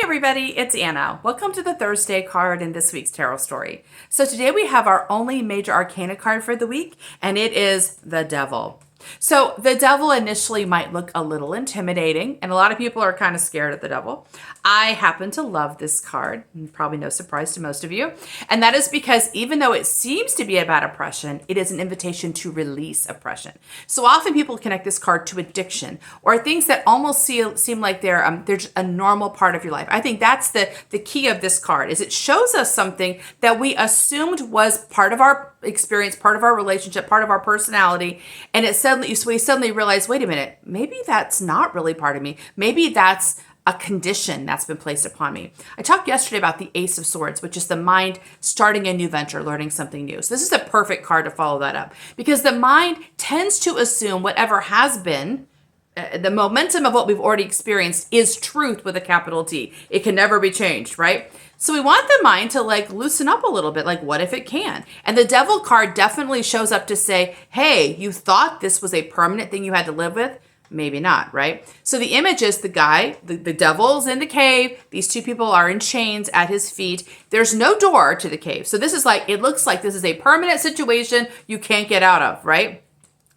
everybody, it's Anna. Welcome to the Thursday card in this week's tarot story. So today we have our only major arcana card for the week, and it is the Devil. So the Devil initially might look a little intimidating, and a lot of people are kind of scared of the Devil. I happen to love this card, probably no surprise to most of you, and that is because even though it seems to be about oppression, it is an invitation to release oppression. So often people connect this card to addiction or things that almost seem like they're just a normal part of your life. I think that's the key of this card, is it shows us something that we assumed was part of our experience, part of our relationship, part of our personality, and we suddenly realize, wait a minute, maybe that's not really part of me. Maybe that's a condition that's been placed upon me. I talked yesterday about the Ace of Swords, which is the mind starting a new venture, learning something new. So this is a perfect card to follow that up, because the mind tends to assume whatever has been, the momentum of what we've already experienced is truth with a capital T. It can never be changed, right? So we want the mind to loosen up a little bit, what if it can? And the Devil card definitely shows up to say, hey, you thought this was a permanent thing you had to live with? Maybe not, right? So the image is the guy, the Devil's in the cave. These two people are in chains at his feet. There's no door to the cave. So this is it looks like this is a permanent situation you can't get out of, right?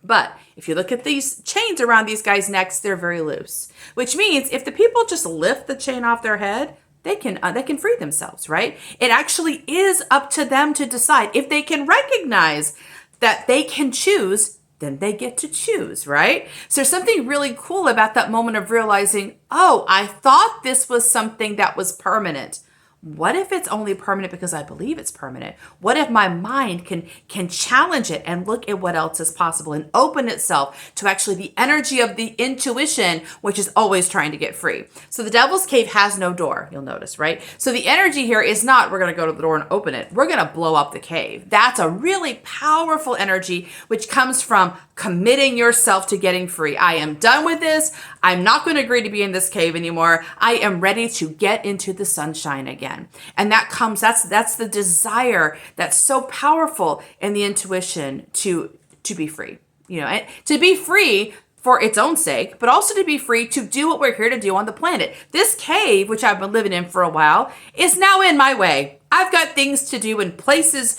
But if you look at these chains around these guys' necks, they're very loose, which means if the people just lift the chain off their head, they can free themselves, right? It actually is up to them to decide. If they can recognize that they can choose, then they get to choose, right? So there's something really cool about that moment of realizing, oh, I thought this was something that was permanent. What if it's only permanent because I believe it's permanent? What if my mind can challenge it and look at what else is possible and open itself to actually the energy of the intuition, which is always trying to get free? So the Devil's Cave has no door, you'll notice, right? So the energy here is not, we're going to go to the door and open it. We're going to blow up the cave. That's a really powerful energy, which comes from committing yourself to getting free. I am done with this. I'm not going to agree to be in this cave anymore. I am ready to get into the sunshine again. And that's the desire that's so powerful in the intuition to be free, and to be free for its own sake, but also to be free to do what we're here to do on the planet. This cave, which I've been living in for a while, is now in my way. I've got things to do and places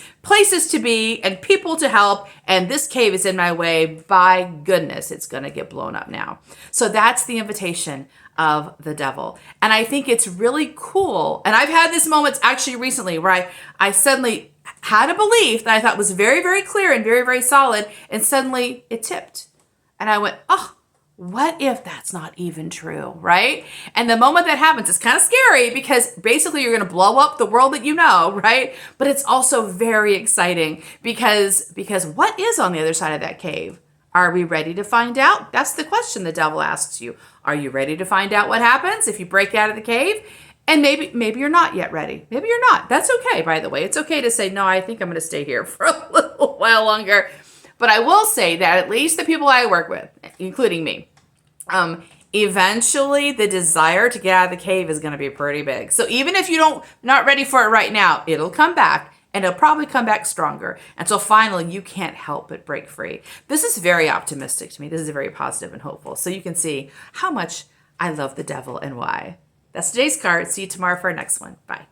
to be and people to help, and this cave is in my way. By goodness, it's going to get blown up now. So that's the invitation of the Devil. And I think it's really cool. And I've had this moment actually recently where I suddenly had a belief that I thought was very, very clear and very, very solid, and suddenly it tipped. And I went, oh, what if that's not even true, right? And the moment that happens, it's kind of scary because basically you're going to blow up the world that you know, right? But it's also very exciting because what is on the other side of that cave? Are we ready to find out? That's the question the Devil asks you. Are you ready to find out what happens if you break out of the cave? And maybe you're not yet ready. Maybe you're not. That's okay, by the way. It's okay to say, no, I think I'm going to stay here for a little while longer. But I will say that at least the people I work with, including me, eventually the desire to get out of the cave is going to be pretty big. So even if not ready for it right now, it'll come back, and it'll probably come back stronger until finally you can't help but break free. This is very optimistic to me. This is very positive and hopeful. So you can see how much I love the Devil and why. That's today's card. See you tomorrow for our next one. Bye.